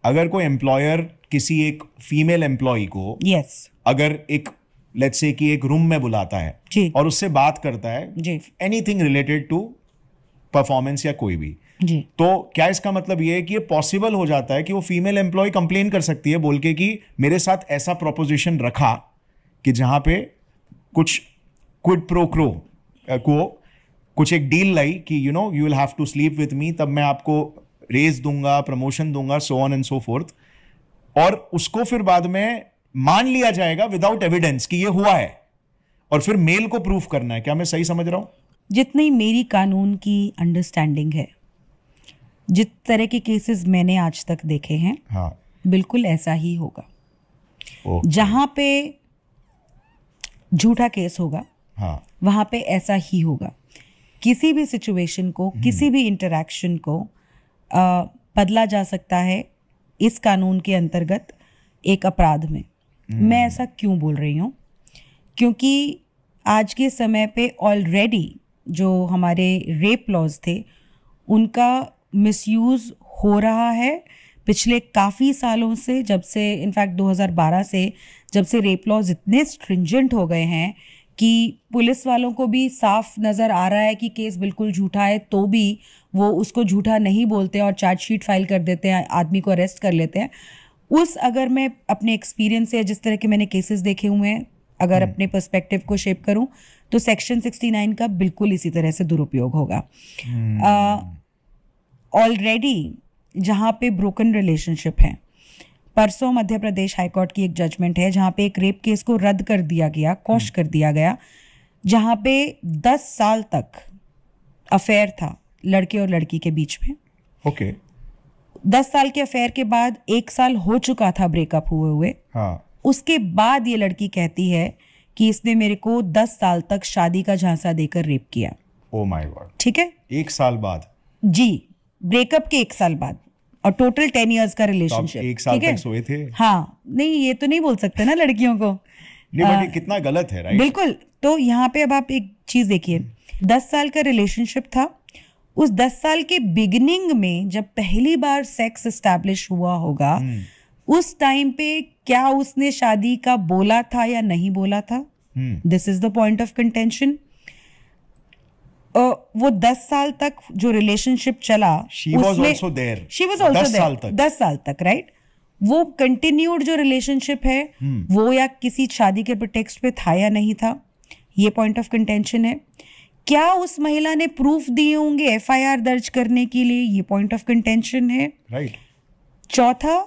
अगर कोई एम्प्लॉयर किसी एक फीमेल एम्प्लॉय को अगर एक लेट्स से कि एक रूम में बुलाता है जी, और उससे बात करता है एनीथिंग रिलेटेड टू परफॉर्मेंस या कोई भी जी, तो क्या इसका मतलब ये है कि ये पॉसिबल हो जाता है कि वो फीमेल एम्प्लॉय कंप्लेन कर सकती है बोल के कि मेरे साथ ऐसा प्रोपोजिशन रखा कि जहां पे कुछ क्विड प्रो क्रो को कुछ एक डील लाई कि you know you will have to sleep with me, तब मैं आपको रेज दूंगा, प्रमोशन दूंगा, so on and so forth, और उसको फिर बाद में मान लिया जाएगा विदाउट एविडेंस कि ये हुआ है और फिर मेल को प्रूफ करना है। क्या मैं सही समझ रहा हूं? जितनी मेरी कानून की अंडरस्टैंडिंग है, जिस तरह के केसेस मैंने आज तक देखे हैं, हाँ, बिल्कुल ऐसा ही होगा। जहां पे झूठा केस होगा, हाँ, वहां पे ऐसा ही होगा। किसी भी सिचुएशन को, किसी भी इंटरैक्शन को बदला जा सकता है इस कानून के अंतर्गत एक अपराध में। मैं ऐसा क्यों बोल रही हूँ? क्योंकि आज के समय पे ऑलरेडी जो हमारे रेप लॉज थे उनका मिसयूज़ हो रहा है पिछले काफ़ी सालों से, जब से इनफैक्ट 2012 से, जब से रेप लॉज इतने स्ट्रिंजेंट हो गए हैं कि पुलिस वालों को भी साफ नज़र आ रहा है कि केस बिल्कुल झूठा है, तो भी वो उसको झूठा नहीं बोलते और चार्जशीट फाइल कर देते हैं, आदमी को अरेस्ट कर लेते हैं। अगर मैं अपने एक्सपीरियंस से, जिस तरह के मैंने केसेस देखे हुए हैं, अगर अपने पर्सपेक्टिव को शेप करूं, तो सेक्शन 69 का बिल्कुल इसी तरह से दुरुपयोग होगा। ऑलरेडी जहां पे ब्रोकन रिलेशनशिप है, परसों मध्य प्रदेश हाईकोर्ट की एक जजमेंट है जहां पे एक रेप केस को रद्द कर दिया गया, कॉश कर दिया गया, जहां पे 10 साल तक अफेयर था लड़के और लड़की के बीच में। ओके। 10 साल के अफेयर के बाद 1 साल हो चुका था ब्रेकअप हुए। हाँ। उसके बाद ये लड़की कहती है कि इसने मेरे को 10 साल तक शादी का झांसा देकर रेप किया। Oh my God. ठीक है, 1 साल बाद? जी, ब्रेकअप के 1 साल बाद, और टोटल 10 इयर्स का रिलेशनशिप। 1 साल तक सोए थे? हाँ, नहीं ये तो नहीं बोल सकते ना लड़कियों को। नहीं, बट ये कितना गलत है, राइट? बिल्कुल। तो यहाँ पे अब आप एक चीज देखिए, 10 साल का रिलेशनशिप था। उस 10 साल के बिगिनिंग में जब पहली बार सेक्स एस्टैब्लिश हुआ होगा, उस टाइम पे क्या उसने शादी का बोला था या नहीं बोला था? This is the point of contention. वो 10 साल तक जो रिलेशनशिप चला, she was also there. She was also there 10 साल तक, राइट? वो कंटिन्यूड जो रिलेशनशिप है, वो या किसी शादी के प्रिटेक्स्ट पे था या नहीं था, ये पॉइंट ऑफ कंटेंशन है। क्या उस महिला ने प्रूफ दिए होंगे एफआईआर दर्ज करने के लिए, ये पॉइंट ऑफ कंटेंशन है, राइट? चौथा,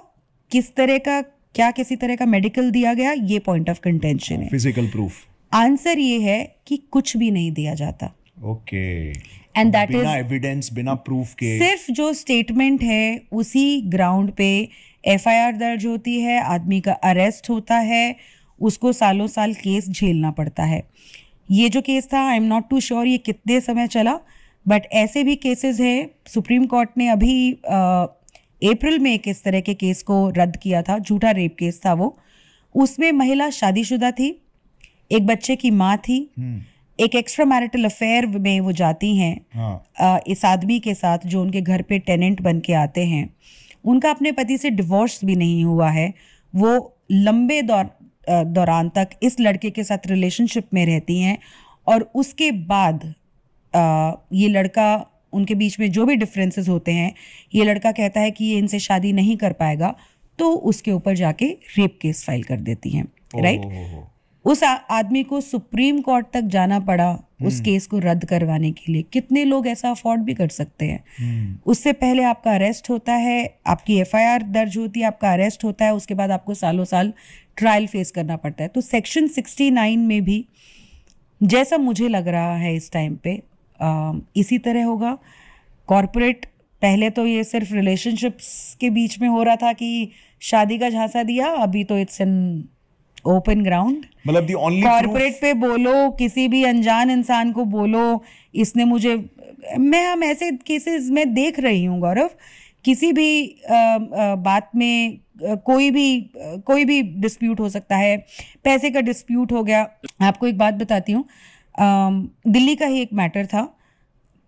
किस तरह का, क्या किसी तरह का मेडिकल दिया गया, ये पॉइंट ऑफ कंटेंशन है। Physical proof? आंसर ये है कि कुछ भी नहीं दिया जाता। ओके। एंड दैट इज बिना एविडेंस, बिना प्रूफ के, सिर्फ जो स्टेटमेंट है उसी ग्राउंड पे एफआईआर दर्ज होती है, आदमी का अरेस्ट होता है, उसको सालों साल केस झेलना पड़ता है। ये जो केस था, I am not too sure ये कितने समय चला, बट ऐसे भी केसेस हैं। सुप्रीम कोर्ट ने अभी अप्रैल में एक इस तरह के केस को रद्द किया था, झूठा रेप केस था वो। उसमें महिला शादीशुदा थी, एक बच्चे की माँ थी, एक एक्स्ट्रा मैरिटल अफेयर में वो जाती हैं। हाँ। इस आदमी के साथ जो उनके घर पे टेनेंट बन के आते हैं। उनका अपने पति से डिवोर्स भी नहीं हुआ है, वो लंबे दौरान तक इस लड़के के साथ रिलेशनशिप में रहती हैं, और उसके बाद ये लड़का, उनके बीच में जो भी डिफरेंसेस होते हैं, ये लड़का कहता है कि ये इनसे शादी नहीं कर पाएगा, तो उसके ऊपर जाके रेप केस फाइल कर देती हैं, राइट? उस आदमी को सुप्रीम कोर्ट तक जाना पड़ा उस केस को रद्द करवाने के लिए। कितने लोग ऐसा अफोर्ड भी कर सकते हैं? उससे पहले आपका अरेस्ट होता है, आपकी एफआईआर दर्ज होती है, आपका अरेस्ट होता है, उसके बाद आपको सालों साल ट्रायल फेस करना पड़ता है। तो सेक्शन 69 में भी, जैसा मुझे लग रहा है इस टाइम पे, इसी तरह होगा। कॉर्पोरेट, पहले तो ये सिर्फ रिलेशनशिप्स के बीच में हो रहा था कि शादी का झांसा दिया, अभी तो इट्स एन ओपन ग्राउंड। मतलब दी ओनली कॉर्पोरेट पे बोलो, किसी भी अनजान इंसान को बोलो, इसने मुझे, हम ऐसे केसेस में देख रही हूँ गौरव, किसी भी बात में कोई भी डिस्प्यूट हो सकता है। पैसे का डिस्प्यूट हो गया। आपको एक बात बताती हूँ, दिल्ली का ही एक मैटर था,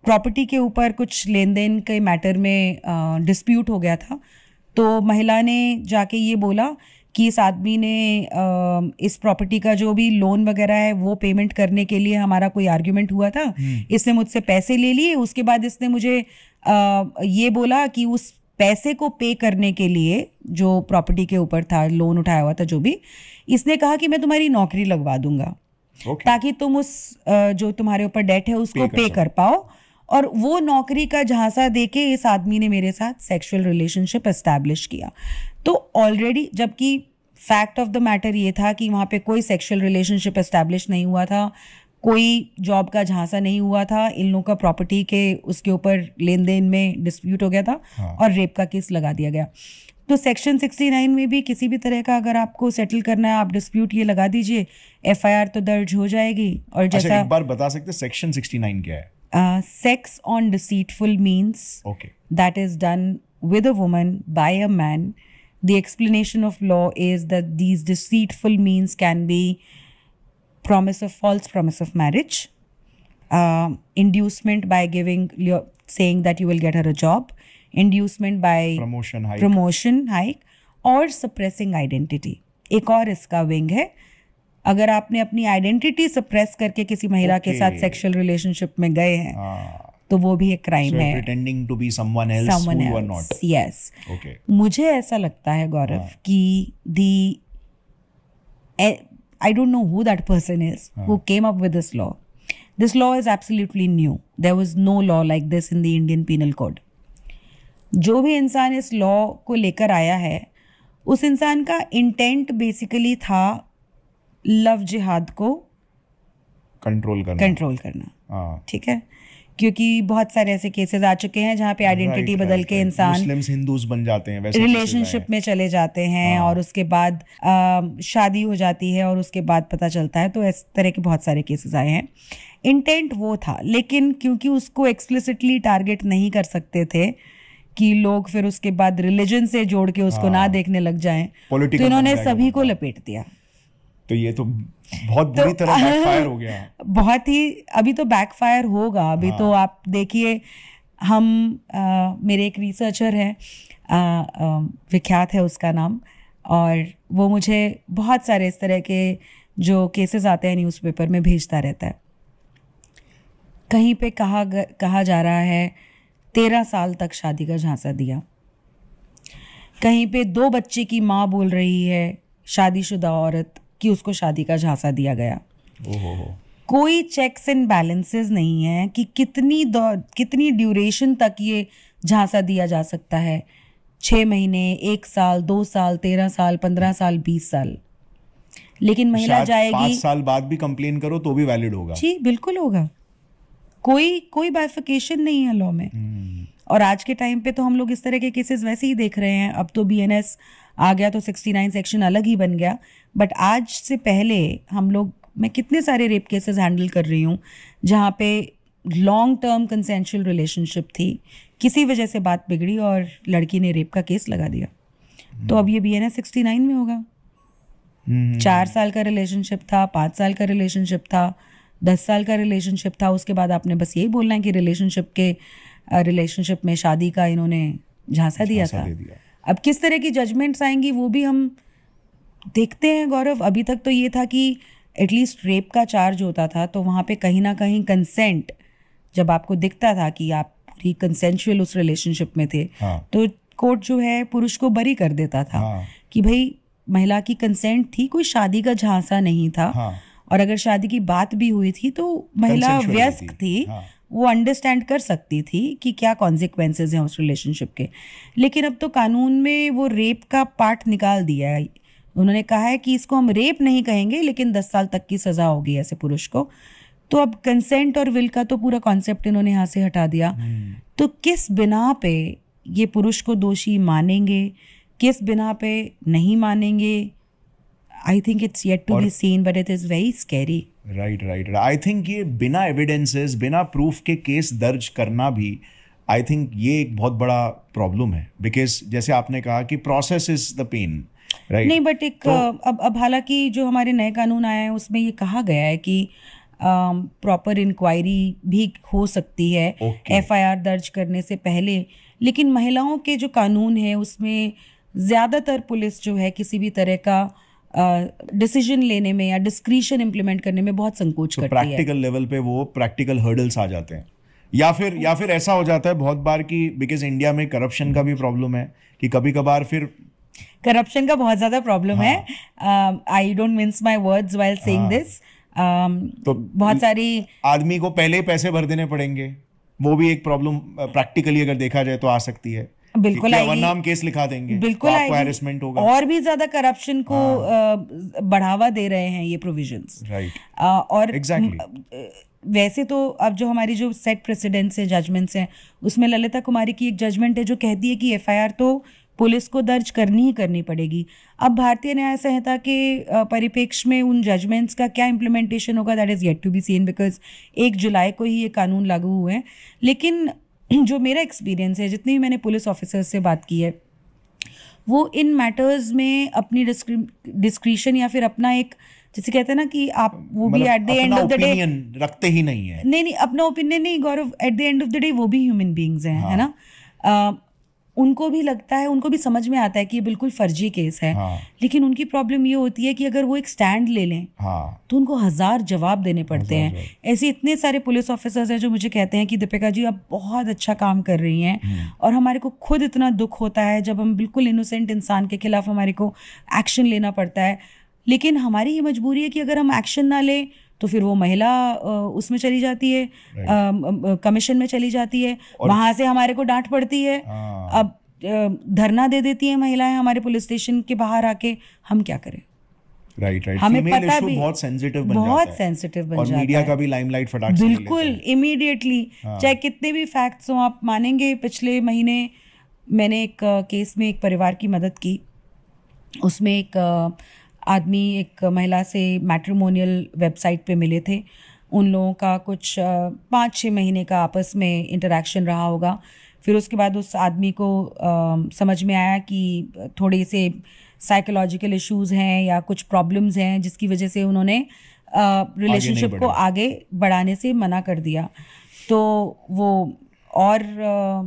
प्रॉपर्टी के ऊपर कुछ लेन देन के मैटर में डिस्प्यूट हो गया था। तो महिला ने जाके ये बोला कि इस आदमी ने इस प्रॉपर्टी का जो भी लोन वगैरह है वो पेमेंट करने के लिए हमारा कोई आर्ग्यूमेंट हुआ था, इसने मुझसे पैसे ले लिए, उसके बाद इसने मुझे ये बोला कि उस पैसे को पे करने के लिए जो प्रॉपर्टी के ऊपर था, लोन उठाया हुआ था जो भी, इसने कहा कि मैं तुम्हारी नौकरी लगवा दूंगा ताकि तुम उस जो तुम्हारे ऊपर डेट है उसको पे कर पाओ। और वो नौकरी का झांसा देके इस आदमी ने मेरे साथ सेक्सुअल रिलेशनशिप एस्टैब्लिश किया। तो ऑलरेडी, जबकि फैक्ट ऑफ द मैटर ये था कि वहाँ पे कोई सेक्सुअल रिलेशनशिप एस्टैब्लिश नहीं हुआ था, कोई जॉब का झांसा नहीं हुआ था, इन लोगों का प्रॉपर्टी के उसके ऊपर लेन देन में डिस्प्यूट हो गया था और रेप का केस लगा दिया गया। तो सेक्शन 69 में भी किसी भी तरह का अगर आपको सेटल करना है, आप डिस्प्यूट ये लगा दीजिए, FIR तो दर्ज हो जाएगी। और जैसा एक बार बता सकते सेक्शन 69 क्या है? Sex on deceitful means that is done with a woman by a man. The explanation of law is that these deceitful means can be false promise of marriage, inducement by saying that you will get her a job, inducement by promotion hike, और suppressing identity. एक और इसका wing है, अगर आपने अपनी identity suppress करके किसी महिला के साथ सेक्सुअल रिलेशनशिप में गए हैं तो वो भी एक क्राइम है। pretending to be someone else who you are not. Yes. Okay. मुझे ऐसा लगता है गौरव कि I don't know who that person is who came up with this law. This law is absolutely new. There was no law like this in the Indian Penal Code. जो भी इंसान इस law को लेकर आया है, उस इंसान का इंटेंट बेसिकली था लव जिहाद को कंट्रोल करना। ठीक है, क्योंकि बहुत सारे ऐसे केसेस आ चुके हैं जहाँ पे आइडेंटिटी बदल के इंसान मुस्लिम्स हिंदूज बन जाते हैं, वैसे रिलेशनशिप में चले जाते हैं और उसके बाद शादी हो जाती है और उसके बाद पता चलता है। तो इस तरह के बहुत सारे केसेस आए हैं। इंटेंट वो था, लेकिन क्योंकि उसको एक्सप्लिसिटली टारगेट नहीं कर सकते थे कि लोग फिर उसके बाद रिलीजन से जोड़ के उसको ना देखने लग जाएं, तो इन्होंने सभी को लपेट दिया। तो ये तो बहुत बुरी तरह बैकफायर हो गया। बहुत ही, अभी तो बैकफायर होगा। अभी तो आप देखिए, हम मेरे एक रिसर्चर है, विख्यात है उसका नाम, और वो मुझे बहुत सारे इस तरह के जो केसेस आते हैं न्यूज़पेपर में भेजता रहता है। कहीं पे कहा जा रहा है 13 साल तक शादी का झांसा दिया, कहीं पे 2 बच्चे की माँ बोल रही है शादीशुदा औरत कि उसको शादी का झांसा दिया गया। कोई चेक्स एंड बैलेंसेस नहीं है कि कितनी ड्यूरेशन तक ये झांसा दिया जा सकता है। 6 महीने, 1 साल, 2 साल, 13 साल, 15 साल, 20 साल। लेकिन महिला जाएगी 5 साल बाद भी कंप्लेन करो तो भी वैलिड होगा। जी बिल्कुल होगा। कोई बाइफिकेशन नहीं है लॉ में। और आज के टाइम पे तो हम लोग इस तरह के केसेस वैसे ही देख रहे हैं। अब तो BNS आ गया तो 69 सेक्शन अलग ही बन गया, बट आज से पहले मैं कितने सारे रेप केसेस हैंडल कर रही हूँ जहाँ पे लॉन्ग टर्म कंसेंशुअल रिलेशनशिप थी, किसी वजह से बात बिगड़ी और लड़की ने रेप का केस लगा दिया। तो अब ये BNS 69 में होगा। 4 साल का रिलेशनशिप था, 5 साल का रिलेशनशिप था, 10 साल का रिलेशनशिप था, उसके बाद आपने बस यही बोलना है कि रिलेशनशिप में शादी का इन्होंने झांसा दिया था। अब किस तरह की जजमेंट्स आएंगी वो भी हम देखते हैं गौरव। अभी तक तो ये था कि एटलीस्ट रेप का चार्ज होता था तो वहाँ पे कहीं ना कहीं कंसेंट, जब आपको दिखता था कि आप कंसेंशुअल उस रिलेशनशिप में थे, तो कोर्ट जो है पुरुष को बरी कर देता था कि भाई महिला की कंसेंट थी, कोई शादी का झांसा नहीं था। और अगर शादी की बात भी हुई थी तो महिला वयस्क थी, वो अंडरस्टैंड कर सकती थी कि क्या कॉन्सिक्वेंसेस हैं उस रिलेशनशिप के। लेकिन अब तो कानून में वो रेप का पार्ट निकाल दिया है। उन्होंने कहा है कि इसको हम रेप नहीं कहेंगे, लेकिन 10 साल तक की सज़ा होगी ऐसे पुरुष को। तो अब कंसेंट और विल का तो पूरा कॉन्सेप्ट इन्होंने यहाँ से हटा दिया। तो किस बिना पे ये पुरुष को दोषी मानेंगे, किस बिना पे नहीं मानेंगे, I think it's yet to be seen, but it is very scary. Right. I think ये बिना एविडेंसेस, बिना प्रूफ के केस दर्ज करना भी, आई थिंक ये एक बहुत बड़ा प्रॉब्लम है। बिकॉज जैसे आपने कहा कि process is the pain, right? नहीं, बट एक अब हालांकि जो हमारे नए कानून आए हैं उसमें ये कहा गया है कि प्रॉपर इंक्वायरी भी हो सकती है FIR दर्ज करने से पहले। लेकिन महिलाओं के जो कानून है उसमें ज़्यादातर पुलिस जो है किसी भी तरह का डिसीजन लेने में या डिस्क्रिशन इम्प्लीमेंट करने में बहुत संकोच करती है। प्रैक्टिकल लेवल पे वो प्रैक्टिकल हर्डल्स आ जाते हैं, या फिर ऐसा हो जाता है बहुत बार कि बिकॉज इंडिया में करप्शन का भी प्रॉब्लम है कि कभी कभार फिर करप्शन का बहुत ज्यादा प्रॉब्लम है। I don't mince my words while saying this. तो बहुत सारी आदमी को पहले ही पैसे भर देने पड़ेंगे, वो भी एक प्रॉब्लम प्रैक्टिकली अगर देखा जाए तो आ सकती है। बिल्कुल आएगी, नाम केस लिखा देंगे, बिल्कुल तो आएगी, हैरेसमेंट होगा, और भी ज्यादा करप्शन को बढ़ावा दे रहे हैं ये प्रोविजंस। राइट। और एग्जैक्टली वैसे तो अब जो हमारी जो सेट प्रेसिडेंट्स है, जजमेंट्स हैं, उसमें ललिता कुमारी की एक जजमेंट है जो कहती है कि एफआईआर तो पुलिस को दर्ज करनी ही करनी पड़ेगी। अब भारतीय न्याय संहिता के परिप्रेक्ष्य में उन जजमेंट्स का क्या इम्प्लीमेंटेशन होगा, that is yet to be seen, because 1 जुलाई को ही ये कानून लागू हुए हैं। लेकिन जो मेरा एक्सपीरियंस है, जितनी भी मैंने पुलिस ऑफिसर्स से बात की है, वो इन मैटर्स में अपनी डिस्क्रिशन या फिर अपना एक, जैसे कहते हैं ना कि आप वो भी at the end of the day रखते ही नहीं है। नहीं, अपना ओपिनियन नहीं Gaurav, at the end of the day वो भी ह्यूमन बीइंग्स हैं, है ना। उनको भी लगता है, उनको भी समझ में आता है कि ये बिल्कुल फर्जी केस है। लेकिन उनकी प्रॉब्लम ये होती है कि अगर वो एक स्टैंड ले लें तो उनको 1000 जवाब देने पड़ते हैं। ऐसे इतने सारे पुलिस ऑफिसर्स हैं जो मुझे कहते हैं कि दीपिका जी आप बहुत अच्छा काम कर रही हैं, और हमारे को खुद इतना दुख होता है जब हम बिल्कुल इनोसेंट इंसान के खिलाफ हमारे को एक्शन लेना पड़ता है। लेकिन हमारी ये मजबूरी है कि अगर हम एक्शन ना लें तो फिर वो महिला उसमें चली जाती है, कमीशन में चली जाती है, वहां से हमारे को डांट पड़ती है। अब धरना दे देती है महिलाएं हमारे पुलिस स्टेशन के बाहर आके, हम क्या करें? राइट। हमें पता भी बहुत सेंसिटिव बन जाता है, और मीडिया का भी लाइमलाइट फटाक से बिल्कुल इमीडिएटली, चाहे कितने भी फैक्ट्स हों। आप मानेंगे पिछले महीने मैंने एक केस में एक परिवार की मदद की। उसमें एक आदमी एक महिला से मैट्रिमोनियल वेबसाइट पे मिले थे। उन लोगों का कुछ 5-6 महीने का आपस में इंटरेक्शन रहा होगा। फिर उसके बाद उस आदमी को समझ में आया कि थोड़े से साइकोलॉजिकल इश्यूज़ हैं या कुछ प्रॉब्लम्स हैं, जिसकी वजह से उन्होंने रिलेशनशिप को आगे बढ़ाने से मना कर दिया। तो वो और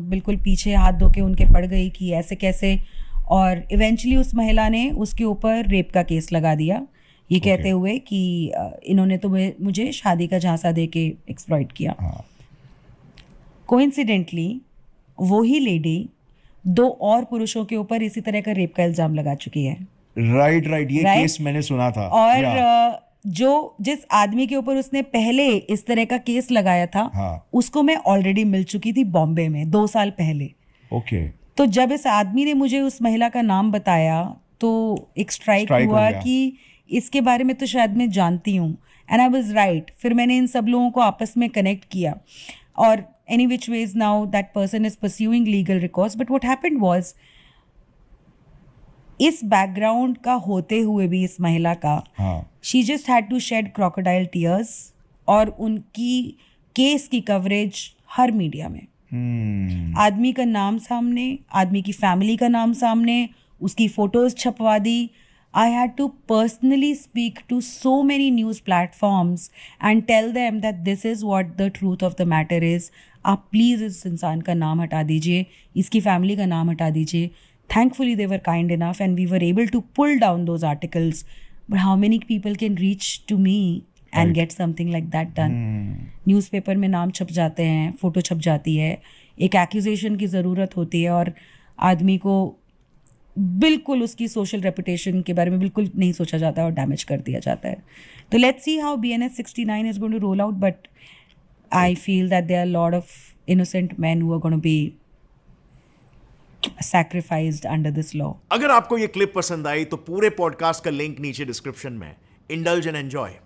बिल्कुल पीछे हाथ धो के उनके पड़ गई कि ऐसे कैसे, और इवेंचुअली उस महिला ने उसके ऊपर रेप का केस लगा दिया, ये कहते हुए कि इन्होंने तो मुझे शादी का झांसा दे के एक्सप्लॉइट किया। कोइंसिडेंटली वो ही लेडी 2 और पुरुषों के ऊपर इसी तरह का रेप का इल्जाम लगा चुकी है। राइट, ये केस मैंने सुना था। और जिस आदमी के ऊपर उसने पहले इस तरह का केस लगाया था, उसको मैं ऑलरेडी मिल चुकी थी बॉम्बे में 2 साल पहले। ओके। तो जब इस आदमी ने मुझे उस महिला का नाम बताया तो एक स्ट्राइक हुआ कि इसके बारे में तो शायद मैं जानती हूँ, एंड आई वाज राइट। फिर मैंने इन सब लोगों को आपस में कनेक्ट किया, और any which ways now that person is pursuing legal recourse. But what happened was, इस बैकग्राउंड का होते हुए भी इस महिला का she just had to shed crocodile tears, और उनकी केस की कवरेज हर मीडिया में, आदमी का नाम सामने, आदमी की फैमिली का नाम सामने, उसकी फोटोज छपवा दी। I had to personally speak to so many news platforms and tell them that this is what the truth of the matter is. आप प्लीज़ इस इंसान का नाम हटा दीजिए, इसकी फैमिली का नाम हटा दीजिए। Thankfully they were kind enough and we were able to pull down those articles. But how many people can reach to me and get something like that done? Newspaper में नाम छप जाते हैं, फ़ोटो छप जाती है, एक एक्यूजेशन की ज़रूरत होती है, और आदमी को बिल्कुल उसकी सोशल रेपुटेशन के बारे में बिल्कुल नहीं सोचा जाता और डैमेज कर दिया जाता है। तो let's see how BNS 69 is going to roll out, but I feel that there are lot of innocent man who are going to be sacrificed under this law. अगर आपको ये क्लिप पसंद आई तो पूरे पॉडकास्ट का लिंक नीचे description में। Indulge and enjoy.